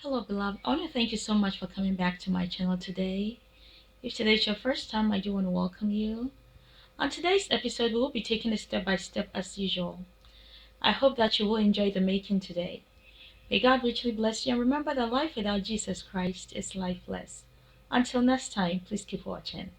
Hello, beloved. I want to thank you so much for coming back to my channel today. If today is your first time, I do want to welcome you. On today's episode, we will be taking it step by step as usual. I hope that you will enjoy the making today. May God richly bless you and remember that life without Jesus Christ is lifeless. Until next time, please keep watching.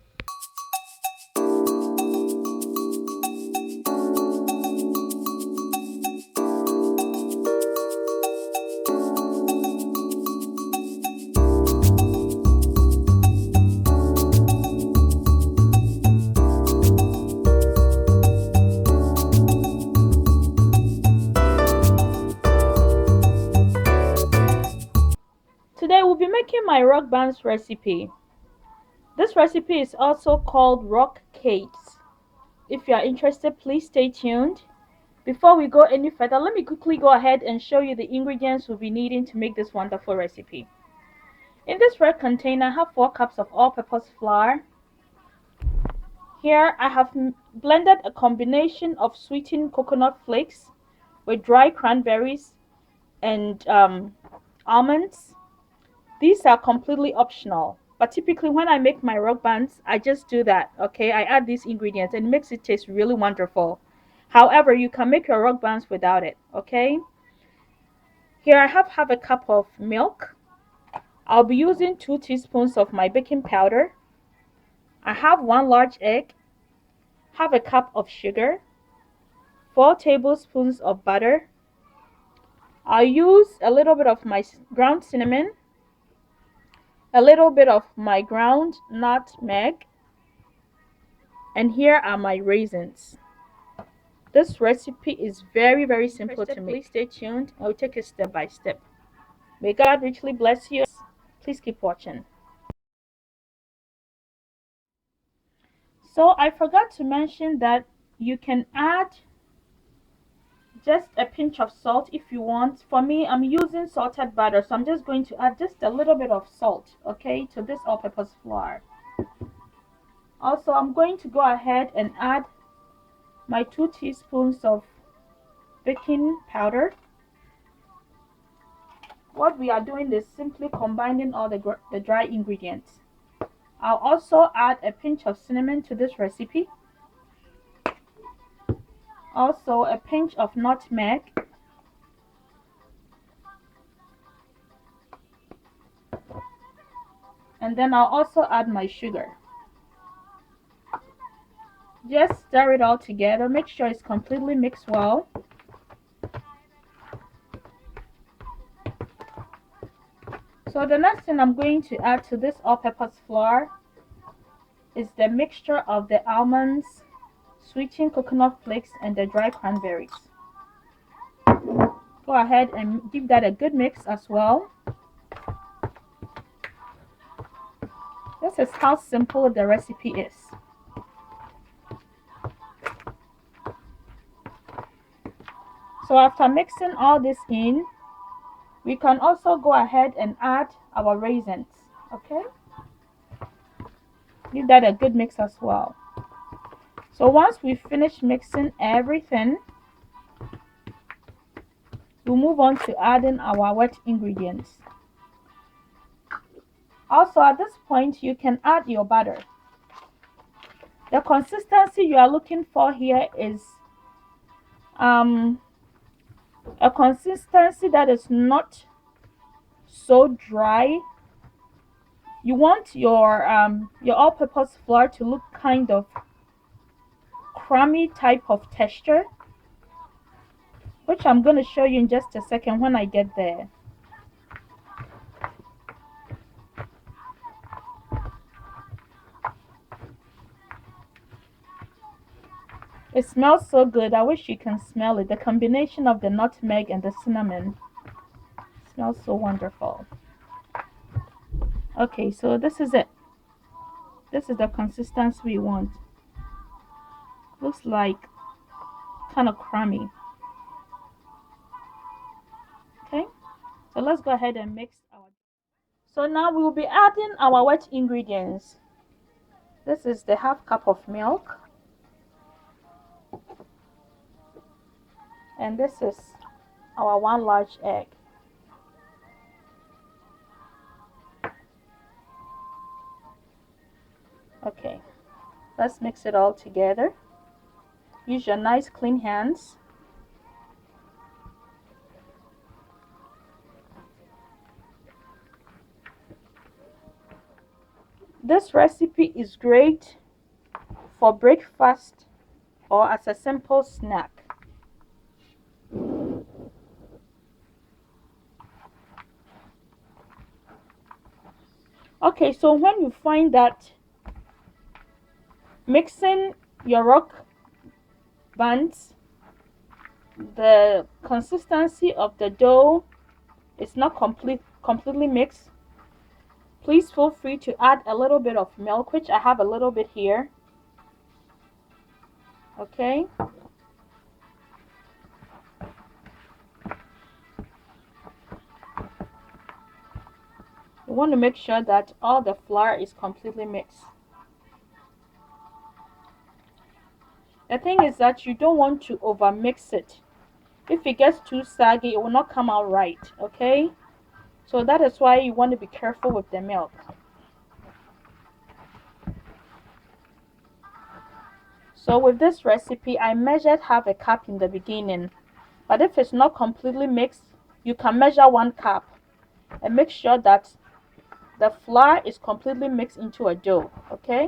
Today we'll be making my rock buns recipe. This recipe is also called rock cakes. If you are interested, please stay tuned. Before we go any further, let me quickly go ahead and show you the ingredients we'll be needing to make this wonderful recipe. In this red container, I have 4 cups of all-purpose flour. Here I have blended a combination of sweetened coconut flakes with dry cranberries and almonds. These are completely optional, but typically when I make my rock buns, I just do that, okay? I add these ingredients and it makes it taste really wonderful. However, you can make your rock buns without it, okay? Here I have half a cup of milk. I'll be using 2 teaspoons of my baking powder. I have 1 large egg, half a cup of sugar, 4 tablespoons of butter. I'll use a little bit of my ground cinnamon, a little bit of my ground nutmeg, and here are my raisins. This recipe is very simple to make. Please stay tuned. I'll take it step by step. May God richly bless you. Please keep watching. So I forgot to mention that you can add just a pinch of salt if you want. For me, I'm using salted butter, so I'm just going to add just a little bit of salt, okay, to this all-purpose flour. Also, I'm going to go ahead and add my 2 teaspoons of baking powder. What we are doing is simply combining all the dry ingredients. I'll also add a pinch of cinnamon to this recipe. Also a pinch of nutmeg. And then I'll also add my sugar. Just stir it all together. Make sure it's completely mixed well. So the next thing I'm going to add to this all-purpose flour is the mixture of the almonds, sweetened coconut flakes, and the dry cranberries. Go ahead and give that a good mix as well. This is how simple the recipe is. So after mixing all this in, we can also go ahead and add our raisins, okay? Give that a good mix as well. So once we finish mixing everything, we'll move on to adding our wet ingredients. Also at this point, you can add your butter. The consistency you are looking for here is a consistency that is not so dry. You want your all-purpose flour to look kind of crummy type of texture, which I'm going to show you in just a second when I get there. It smells so good. I wish you can smell it. The combination of the nutmeg and the cinnamon smells so wonderful. Okay, so this is it. This is the consistency we want. Looks like kind of crummy. Okay, so let's go ahead and mix our. So now we will be adding our wet ingredients. This is the half cup of milk, and this is our 1 large egg. Okay, let's mix it all together. Use your nice clean hands. This recipe is great for breakfast or as a simple snack. Okay, so when you find that mixing your rock buns, the consistency of the dough is not completely mixed, please feel free to add a little bit of milk, which I have a little bit here. Okay, you want to make sure that all the flour is completely mixed. The thing is that you don't want to over mix it. If it gets too saggy, it will not come out right. Okay, so that is why you want to be careful with the milk. So with this recipe, I measured half a cup in the beginning, but if it's not completely mixed, you can measure 1 cup and make sure that the flour is completely mixed into a dough. Okay,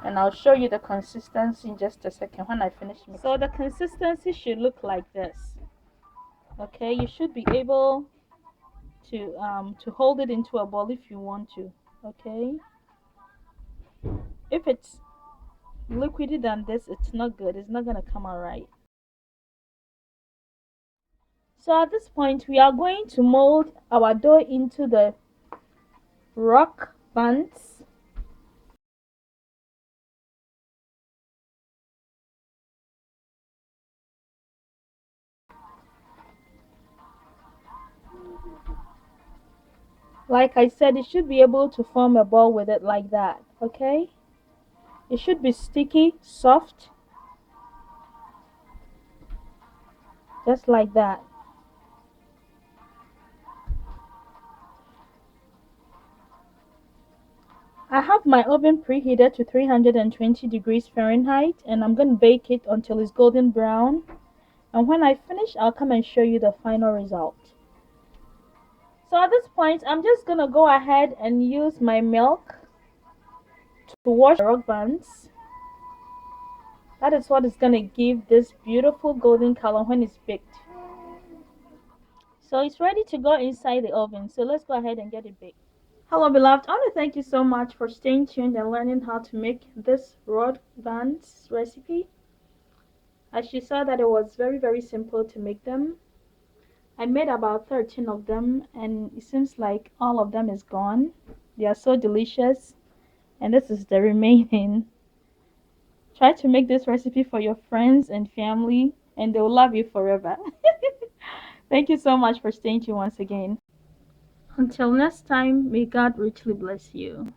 and I'll show you the consistency in just a second when I finish mixing. So the consistency should look like this. Okay, you should be able to hold it into a ball if you want to. Okay, if it's liquidy than this, it's not good. It's not gonna come out right. So at this point, we are going to mold our dough into the rock buns. Like I said, you should be able to form a ball with it like that. Okay, it should be sticky, soft, just like that. I have my oven preheated to 320 degrees Fahrenheit, and I'm going to bake it until it's golden brown. And when I finish, I'll come and show you the final result. So at this point, I'm just going to go ahead and use my milk to wash the rock buns. That is what is going to give this beautiful golden color when it's baked. So it's ready to go inside the oven. So let's go ahead and get it baked. Hello beloved, I want to thank you so much for staying tuned and learning how to make this rock buns recipe. As you saw that it was very simple to make them. I made about 13 of them and it seems like all of them is gone. They are so delicious and this is the remaining. Try to make this recipe for your friends and family and they will love you forever. Thank you so much for staying tuned once again. Until next time, may God richly bless you.